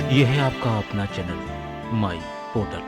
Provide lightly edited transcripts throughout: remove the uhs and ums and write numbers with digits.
यह है आपका अपना चैनल माई पोर्टल।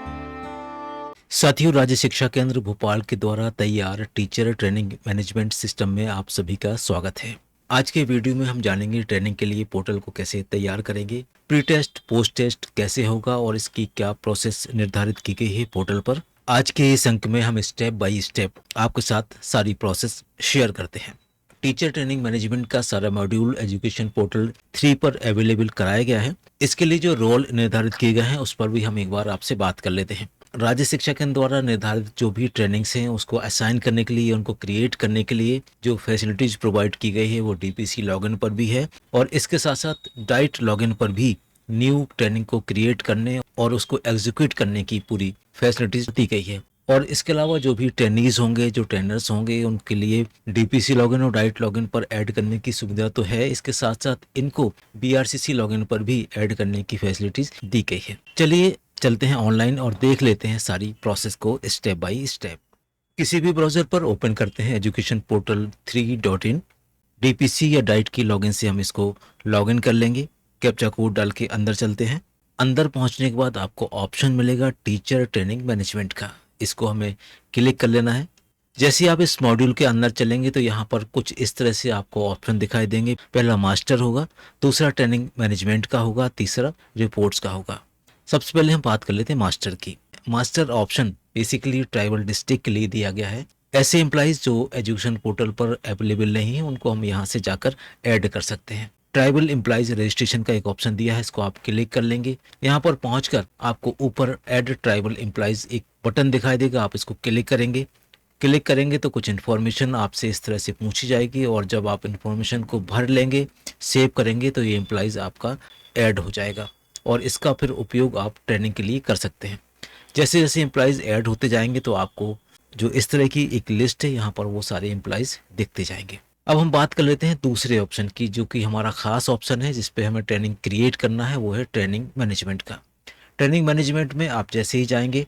साथियों, राज्य शिक्षा केंद्र भोपाल के द्वारा तैयार टीचर ट्रेनिंग मैनेजमेंट सिस्टम में आप सभी का स्वागत है। आज के वीडियो में हम जानेंगे ट्रेनिंग के लिए पोर्टल को कैसे तैयार करेंगे, प्री टेस्ट पोस्ट टेस्ट कैसे होगा और इसकी क्या प्रोसेस निर्धारित की गई है पोर्टल पर। आज के इस अंक में हम स्टेप बाय स्टेप आपके साथ सारी प्रोसेस शेयर करते हैं। टीचर ट्रेनिंग मैनेजमेंट का सारा मॉड्यूल एजुकेशन पोर्टल 3 पर अवेलेबल कराया गया है। इसके लिए जो रोल निर्धारित किए गए हैं उस पर भी हम एक बार आपसे बात कर लेते हैं। राज्य शिक्षा केंद्र द्वारा निर्धारित जो भी ट्रेनिंग्स हैं उसको असाइन करने के लिए, उनको क्रिएट करने के लिए जो फैसिलिटीज प्रोवाइड की गई है वो डीपीसी लॉगिन पर भी है और इसके साथ साथ डाइट लॉगिन पर भी न्यू ट्रेनिंग को क्रिएट करने और उसको एग्जीक्यूट करने की पूरी फैसिलिटीज दी गई है। और इसके अलावा जो भी ट्रेनीज होंगे, जो ट्रेनर्स होंगे, उनके लिए डीपीसी लॉगिन और डाइट लॉगिन पर ऐड करने की सुविधा तो है, इसके साथ साथ इनको बीआरसीसी लॉगिन पर भी ऐड करने की फैसिलिटीज दी गई है। चलिए चलते हैं ऑनलाइन और देख लेते हैं सारी प्रोसेस को स्टेप बाय स्टेप। किसी भी ब्राउजर पर ओपन करते हैं एजुकेशन पोर्टल 3.in। डीपीसी या डाइट की लॉगिन से हम इसको लॉगिन कर लेंगे। कैप्चा कोड डाल के अंदर चलते हैं। अंदर पहुंचने के बाद आपको ऑप्शन मिलेगा टीचर ट्रेनिंग मैनेजमेंट का, इसको हमें क्लिक कर लेना है। जैसे आप इस मॉड्यूल के अंदर चलेंगे तो यहाँ पर कुछ इस तरह से आपको ऑप्शन दिखाई देंगे। पहला मास्टर होगा, दूसरा ट्रेनिंग मैनेजमेंट का होगा, तीसरा रिपोर्ट्स का होगा। सबसे पहले हम बात कर लेते हैं मास्टर की। Master option basically tribal district के लिए दिया गया है। ऐसे एम्प्लॉइज जो एजुकेशन पोर्टल पर अवेलेबल नहीं है उनको हम यहाँ से जाकर ऐड कर सकते हैं। ट्राइबल एम्प्लॉइज रजिस्ट्रेशन का एक ऑप्शन दिया है, इसको आप क्लिक कर लेंगे। यहाँ पर पहुंचकर आपको ऊपर ऐड ट्राइबल एम्प्लॉइज एक बटन दिखाई देगा, आप इसको क्लिक करेंगे। क्लिक करेंगे तो कुछ इन्फॉर्मेशन आपसे इस तरह से पूछी जाएगी और जब आप इन्फॉर्मेशन को भर लेंगे, सेव करेंगे तो ये एम्प्लॉइज आपका ऐड हो जाएगा और इसका फिर उपयोग आप ट्रेनिंग के लिए कर सकते हैं। जैसे जैसे एम्प्लॉइज ऐड होते जाएंगे तो आपको जो इस तरह की एक लिस्ट है यहाँ पर वो सारे एम्प्लॉइज दिखते जाएंगे। अब हम बात कर लेते हैं दूसरे ऑप्शन की, जो कि हमारा खास ऑप्शन है जिसपे हमें ट्रेनिंग क्रिएट करना है, वो है ट्रेनिंग मैनेजमेंट का। ट्रेनिंग मैनेजमेंट में आप जैसे ही जाएंगे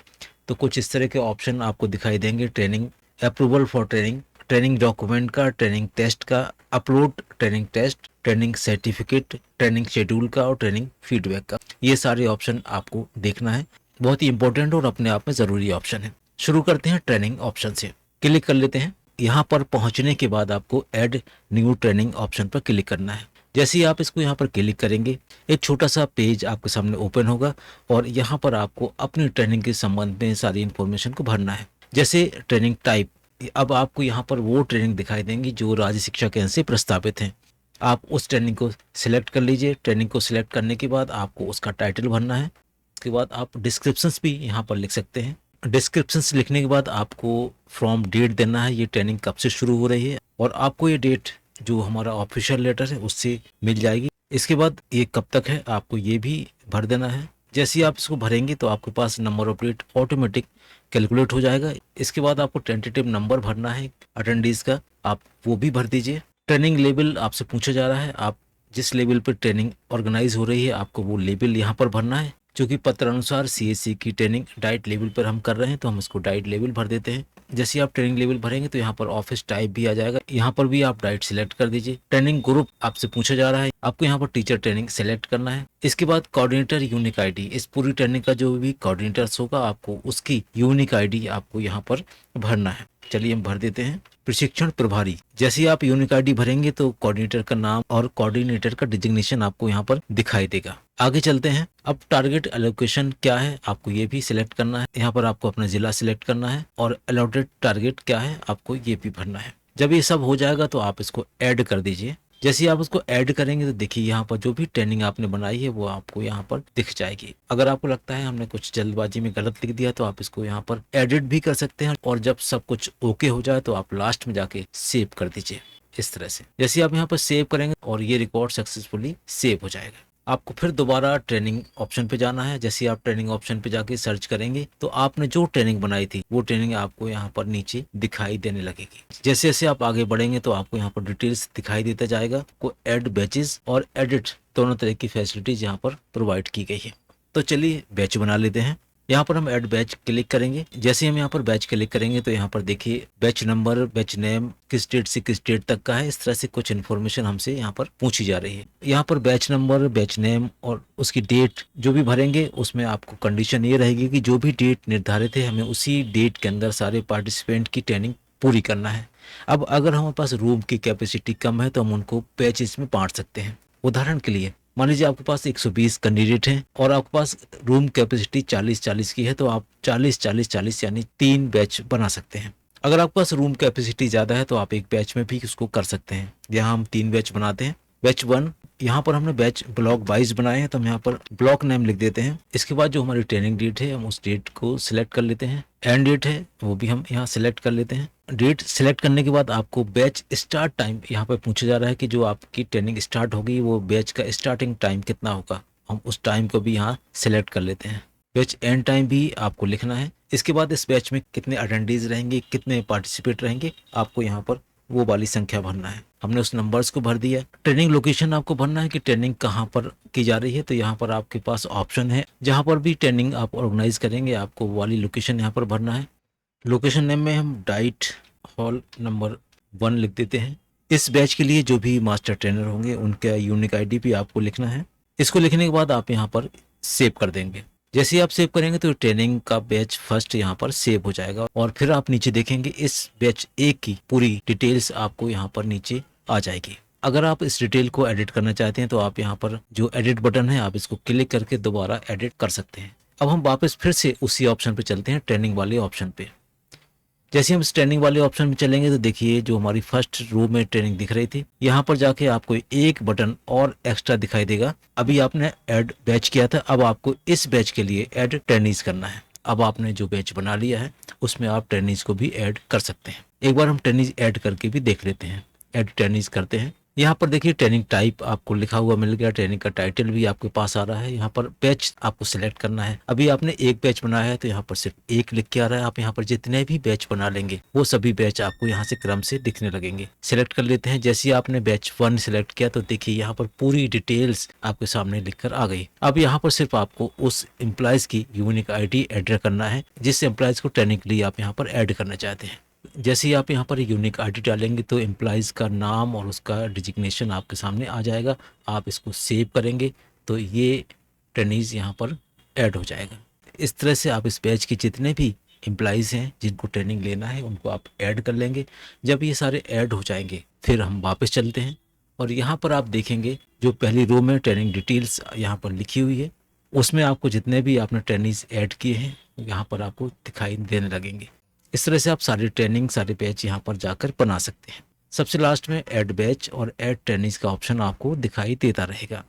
तो कुछ इस तरह के ऑप्शन आपको दिखाई देंगे। Training approval for training, training document का, ट्रेनिंग टेस्ट का, upload training test, training certificate, training schedule का और ट्रेनिंग फीडबैक का। ये सारे ऑप्शन आपको देखना है, बहुत ही इंपॉर्टेंट और अपने आप में ज़रूरी ऑप्शन है। शुरू करते हैं ट्रेनिंग ऑप्शन से, क्लिक कर लेते हैं। यहाँ पर पहुँचने के बाद आपको ऐड न्यू ट्रेनिंग ऑप्शन पर क्लिक करना है। जैसे ही आप इसको यहाँ पर क्लिक करेंगे एक छोटा सा पेज आपके सामने ओपन होगा और यहाँ पर आपको अपनी ट्रेनिंग के संबंध में सारी इन्फॉर्मेशन को भरना है। जैसे ट्रेनिंग टाइप, अब आपको यहाँ पर वो ट्रेनिंग दिखाई देंगी जो राज्य शिक्षा केंद्र से प्रस्तावित हैं। आप उस ट्रेनिंग को सिलेक्ट कर लीजिए। ट्रेनिंग को सिलेक्ट करने के बाद आपको उसका टाइटल भरना है। उसके बाद आप डिस्क्रिप्शंस भी यहाँ पर लिख सकते हैं। डिस्क्रिप्शंस लिखने के बाद आपको फ्रॉम डेट देना है, ये ट्रेनिंग कब से शुरू हो रही है और आपको ये डेट जो हमारा ऑफिशियल लेटर है उससे मिल जाएगी। इसके बाद ये कब तक है आपको ये भी भर देना है। जैसे ही आप इसको भरेंगे तो आपके पास number of date automatic calculate हो जाएगा। इसके बाद आपको टेंटेटिव नंबर भरना है अटेंडीज का, आप वो भी भर दीजिए। ट्रेनिंग लेवल आपसे पूछा जा रहा है, आप जिस लेवल पर ट्रेनिंग ऑर्गेनाइज हो रही है आपको वो लेवल यहाँ पर भरना है। जो कि पत्रानुसार सीएससी की ट्रेनिंग डाइट लेवल पर हम कर रहे हैं तो हम इसको डाइट लेवल भर देते हैं। जैसे आप ट्रेनिंग लेवल भरेंगे तो यहाँ पर ऑफिस टाइप भी आ जाएगा, यहाँ पर भी आप डाइट सिलेक्ट कर दीजिए। ट्रेनिंग ग्रुप आपसे पूछा जा रहा है, आपको यहाँ पर टीचर ट्रेनिंग सेलेक्ट करना है। इसके बाद कोऑर्डिनेटर यूनिक आईडी, इस पूरी ट्रेनिंग का जो भी कोऑर्डिनेटर्स होगा आपको उसकी यूनिक आईडी आपको यहाँ पर भरना है। चलिए हम भर देते हैं। प्रशिक्षण प्रभारी, जैसे ही आप यूनिक आईडी भरेंगे तो कोऑर्डिनेटर का नाम और कोऑर्डिनेटर का डिजिग्नेशन आपको यहाँ पर दिखाई देगा। आगे चलते हैं। अब टारगेट एलोकेशन क्या है आपको ये भी सिलेक्ट करना है। यहाँ पर आपको अपना जिला सिलेक्ट करना है और अलॉटेड टारगेट क्या है आपको ये भी भरना है। जब ये सब हो जाएगा तो आप इसको ऐड कर दीजिए। जैसे ही आप उसको ऐड करेंगे तो देखिए यहाँ पर जो भी ट्रेनिंग आपने बनाई है वो आपको यहाँ पर दिख जाएगी। अगर आपको लगता है हमने कुछ जल्दबाजी में गलत लिख दिया तो आप इसको यहाँ पर एडिट भी कर सकते हैं और जब सब कुछ ओके हो जाए तो आप लास्ट में जाके सेव कर दीजिए इस तरह से। जैसे आप यहाँ पर सेव करेंगे और ये रिकॉर्ड सक्सेसफुली सेव हो जाएगा। आपको फिर दोबारा ट्रेनिंग ऑप्शन पे जाना है। जैसे आप ट्रेनिंग ऑप्शन पे जाके सर्च करेंगे तो आपने जो ट्रेनिंग बनाई थी वो ट्रेनिंग आपको यहाँ पर नीचे दिखाई देने लगेगी। जैसे जैसे आप आगे बढ़ेंगे तो आपको यहाँ पर डिटेल्स दिखाई देता जाएगा। को ऐड बैचेस और एडिट दोनों तरह की फैसिलिटीज यहाँ पर प्रोवाइड की गई है। तो चलिए बैच बना लेते हैं। यहाँ पर हम ऐड बैच क्लिक करेंगे। जैसे हम यहाँ पर बैच क्लिक करेंगे तो यहाँ पर देखिए बैच नंबर, बैच नेम, किस डेट से किस डेट तक का है, इस तरह से कुछ इन्फॉर्मेशन हमसे यहाँ पर पूछी जा रही है। यहाँ पर बैच नंबर, बैच नेम और उसकी डेट जो भी भरेंगे उसमें आपको कंडीशन ये रहेगी कि जो भी डेट निर्धारित है हमें उसी डेट के अंदर सारे पार्टिसिपेंट की ट्रेनिंग पूरी करना है। अब अगर हमारे पास रूम की कैपेसिटी कम है तो हम उनको बैचेस में बांट सकते हैं। उदाहरण के लिए मान लीजिए आपके पास 120 कैंडिडेट हैं और आपके पास रूम कैपेसिटी 40-40 की है, तो आप 40-40-40 यानी 3 बैच बना सकते हैं। अगर आपके पास रूम कैपेसिटी ज़्यादा है तो आप एक बैच में भी उसको कर सकते हैं। यहाँ हम 3 बैच बनाते हैं। बैच 1, यहाँ पर हमने बैच ब्लॉक वाइज बनाए हैं तो हम यहाँ पर ब्लॉक नेम लिख देते हैं। इसके बाद जो हमारी ट्रेनिंग डेट है हम उस डेट को सिलेक्ट कर लेते हैं। एंड डेट है वो भी हम यहाँ सिलेक्ट कर लेते हैं। डेट सिलेक्ट करने के बाद आपको बैच स्टार्ट टाइम यहाँ पर पूछा जा रहा है कि जो आपकी ट्रेनिंग स्टार्ट होगी वो बैच का स्टार्टिंग टाइम कितना होगा, हम उस टाइम को भी यहाँ सिलेक्ट कर लेते हैं। बैच एंड टाइम भी आपको लिखना है। इसके बाद इस बैच में कितने अटेंडीज रहेंगे, कितने पार्टिसिपेट रहेंगे, आपको यहाँ पर वो वाली संख्या भरना है। हमने उस नंबर्स को भर दिया। ट्रेनिंग लोकेशन आपको भरना है कि ट्रेनिंग कहाँ पर की जा रही है, तो यहाँ पर आपके पास ऑप्शन है जहाँ पर भी ट्रेनिंग आप ऑर्गेनाइज करेंगे आपको वो वाली लोकेशन यहाँ पर भरना है। लोकेशन नेम में हम डाइट हॉल नंबर 1 लिख देते हैं। इस बैच के लिए जो भी मास्टर ट्रेनर होंगे उनका यूनिक आईडी भी आपको लिखना है। इसको लिखने के बाद आप यहाँ पर सेव कर देंगे। जैसे ही आप सेव करेंगे तो ट्रेनिंग का बैच फर्स्ट यहाँ पर सेव हो जाएगा और फिर आप नीचे देखेंगे इस बैच 1 की पूरी डिटेल्स आपको यहाँ पर नीचे आ जाएगी। अगर आप इस डिटेल को एडिट करना चाहते हैं तो आप यहाँ पर जो एडिट बटन है आप इसको क्लिक करके दोबारा एडिट कर सकते हैं। अब हम वापस फिर से उसी ऑप्शन पे चलते हैं, ट्रेनिंग वाले ऑप्शन पे। जैसे हम इस ट्रेनिंग वाले ऑप्शन में चलेंगे तो देखिए जो हमारी फर्स्ट रो में ट्रेनिंग दिख रही थी, यहाँ पर जाके आपको एक बटन और एक्स्ट्रा दिखाई देगा। अभी आपने ऐड बैच किया था, अब आपको इस बैच के लिए ऐड ट्रेनिंग्स करना है। अब आपने जो बैच बना लिया है उसमें आप ट्रेनिंग्स को भी ऐड कर सकते हैं। एक बार हम ट्रेनिंग्स ऐड करके भी देख लेते हैं। ऐड ट्रेनिंग्स करते हैं। यहाँ पर देखिए ट्रेनिंग टाइप आपको लिखा हुआ मिल गया, ट्रेनिंग का टाइटल भी आपके पास आ रहा है। यहाँ पर बैच आपको सिलेक्ट करना है। अभी आपने एक बैच बनाया है तो यहाँ पर सिर्फ एक लिख के आ रहा है। आप यहाँ पर जितने भी बैच बना लेंगे वो सभी बैच आपको यहाँ से क्रम से दिखने लगेंगे। सिलेक्ट कर लेते हैं। जैसे ही आपने बैच 1 सिलेक्ट किया तो देखिए यहाँ पर पूरी डिटेल्स आपके सामने लिख कर आ गई। अब यहाँ पर सिर्फ आपको उस एम्प्लॉयज की यूनिक ID एंटर करना है जिस एम्प्लॉयज को ट्रेनिंग के लिए आप यहाँ पर ऐड करना चाहते हैं। जैसे ही आप यहाँ पर यूनिक ID डालेंगे तो एम्प्लॉयज़ का नाम और उसका डिजिग्नेशन आपके सामने आ जाएगा। आप इसको सेव करेंगे तो ये ट्रेनीज यहाँ पर ऐड हो जाएगा। इस तरह से आप इस बैच के जितने भी एम्प्लॉयज़ हैं जिनको ट्रेनिंग लेना है उनको आप ऐड कर लेंगे। जब ये सारे ऐड हो जाएंगे फिर हम वापस चलते हैं और यहाँ पर आप देखेंगे जो पहली रो में ट्रेनिंग डिटेल्स यहाँ पर लिखी हुई है उसमें आपको जितने भी आपने ट्रेनिंग्स ऐड किए हैं यहाँ पर आपको दिखाई देने लगेंगे। इस तरह से आप सारी ट्रेनिंग, सारे बैच यहाँ पर जाकर बना सकते हैं। सबसे लास्ट में ऐड बैच और ऐड ट्रेनिंग्स का ऑप्शन आपको दिखाई देता रहेगा।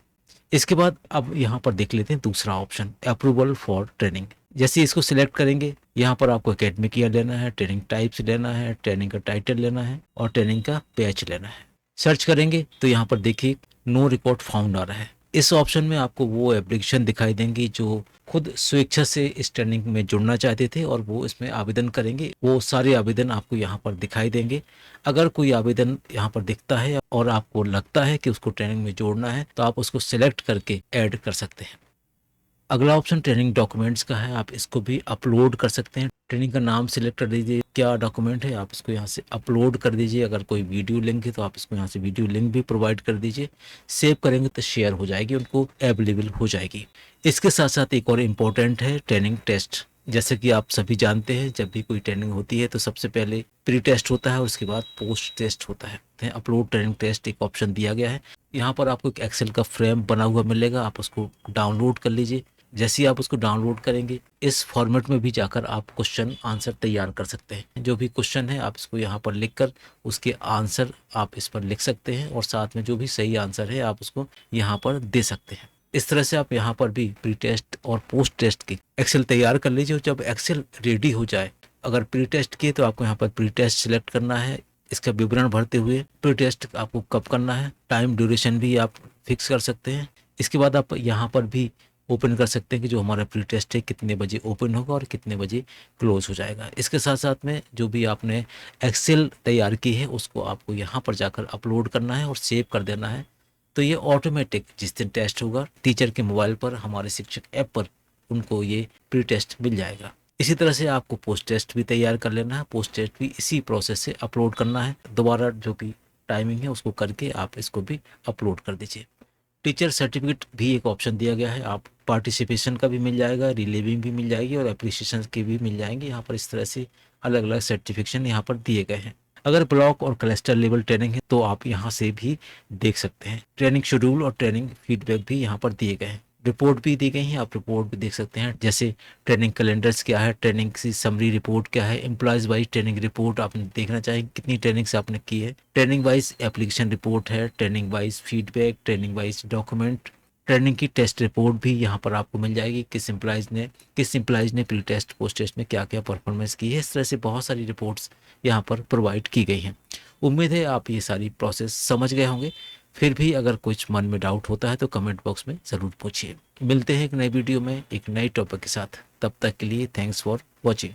इसके बाद अब यहाँ पर देख लेते हैं दूसरा ऑप्शन, अप्रूवल फॉर ट्रेनिंग। जैसे इसको सिलेक्ट करेंगे यहाँ पर आपको एकेडमिक ईयर लेना है, ट्रेनिंग टाइप्स लेना है, ट्रेनिंग का टाइटल लेना है और ट्रेनिंग का बैच लेना है। सर्च करेंगे तो यहाँ पर देखिए नो रिकॉर्ड फाउंड आ रहा है। इस ऑप्शन में आपको वो एप्लीकेशन दिखाई देंगी जो खुद स्वेच्छा से इस ट्रेनिंग में जुड़ना चाहते थे और वो इसमें आवेदन करेंगे। वो सारे आवेदन आपको यहाँ पर दिखाई देंगे। अगर कोई आवेदन यहाँ पर दिखता है और आपको लगता है कि उसको ट्रेनिंग में जोड़ना है तो आप उसको सिलेक्ट करके ऐड कर सकते हैं। अगला ऑप्शन ट्रेनिंग डॉक्यूमेंट्स का है, आप इसको भी अपलोड कर सकते हैं। ट्रेनिंग का नाम सिलेक्ट कर दीजिए, क्या डॉक्यूमेंट है आप इसको यहाँ से अपलोड कर दीजिए। अगर कोई वीडियो लिंक है तो आप इसको यहाँ से वीडियो लिंक भी प्रोवाइड कर दीजिए। सेव करेंगे तो शेयर हो जाएगी, उनको अवेलेबल हो जाएगी। इसके साथ साथ एक और इम्पोर्टेंट है ट्रेनिंग टेस्ट। जैसे कि आप सभी जानते हैं जब भी कोई ट्रेनिंग होती है तो सबसे पहले प्री टेस्ट होता है और उसके बाद पोस्ट टेस्ट होता है। अपलोड ट्रेनिंग टेस्ट एक ऑप्शन दिया गया है। यहाँ पर आपको एक एक्सेल का फ्रेम बना हुआ मिलेगा, आप उसको डाउनलोड कर लीजिए। जैसे ही आप उसको डाउनलोड करेंगे इस फॉर्मेट में भी जाकर आप क्वेश्चन आंसर तैयार कर सकते हैं। जो भी क्वेश्चन है आप इसको यहाँ पर लिखकर उसके आंसर आप इस पर लिख सकते हैं और साथ में जो भी सही आंसर है आप उसको यहाँ पर दे सकते हैं। इस तरह से आप यहाँ पर भी प्री टेस्ट और पोस्ट टेस्ट की एक्सेल तैयार कर लीजिए। और जब एक्सेल रेडी हो जाए, अगर प्री टेस्ट किए तो आपको यहाँ पर प्री टेस्ट सिलेक्ट करना है। इसका विवरण भरते हुए प्री टेस्ट आपको कब करना है, टाइम ड्यूरेशन भी आप फिक्स कर सकते हैं। इसके बाद आप यहाँ पर भी ओपन कर सकते हैं कि जो हमारा प्री टेस्ट है कितने बजे ओपन होगा और कितने बजे क्लोज हो जाएगा। इसके साथ साथ में जो भी आपने एक्सेल तैयार की है उसको आपको यहाँ पर जाकर अपलोड करना है और सेव कर देना है। तो ये ऑटोमेटिक जिस दिन टेस्ट होगा टीचर के मोबाइल पर हमारे शिक्षक ऐप पर उनको ये प्री टेस्ट मिल जाएगा। इसी तरह से आपको पोस्ट टेस्ट भी तैयार कर लेना है। पोस्ट टेस्ट भी इसी प्रोसेस से अपलोड करना है। दोबारा जो भी टाइमिंग है उसको करके आप इसको भी अपलोड कर दीजिए। टीचर सर्टिफिकेट भी एक ऑप्शन दिया गया है, आप पार्टिसिपेशन का भी मिल जाएगा, रिलीविंग भी मिल जाएगी और अप्रिसिएशन की भी मिल जाएंगे। यहाँ पर इस तरह से अलग अलग सर्टिफिकेशन यहाँ पर दिए गए हैं। अगर ब्लॉक और क्लस्टर लेवल ट्रेनिंग है तो आप यहाँ से भी देख सकते हैं। ट्रेनिंग शेड्यूल और ट्रेनिंग फीडबैक भी यहाँ पर दिए गए हैं। रिपोर्ट भी दी गई है, आप रिपोर्ट भी देख सकते हैं, जैसे ट्रेनिंग कैलेंडर्स क्या है, ट्रेनिंग की समरी रिपोर्ट क्या है, एम्प्लॉयज वाइज ट्रेनिंग रिपोर्ट आपने देखना चाहिए कितनी ट्रेनिंग से आपने की है, ट्रेनिंग वाइज एप्लीकेशन रिपोर्ट है, training wise feedback, training wise document, training की टेस्ट रिपोर्ट भी यहाँ पर आपको मिल जाएगी, किस एम्प्लॉयज ने प्री टेस्ट पोस्ट टेस्ट में क्या क्या परफॉर्मेंस की है। इस तरह से बहुत सारी रिपोर्ट्स यहाँ पर प्रोवाइड की गई हैं। उम्मीद है आप ये सारी प्रोसेस समझ गए होंगे। फिर भी अगर कुछ मन में डाउट होता है तो कमेंट बॉक्स में ज़रूर पूछिए। मिलते हैं एक नई वीडियो में एक नई टॉपिक के साथ। तब तक के लिए थैंक्स फॉर वॉचिंग।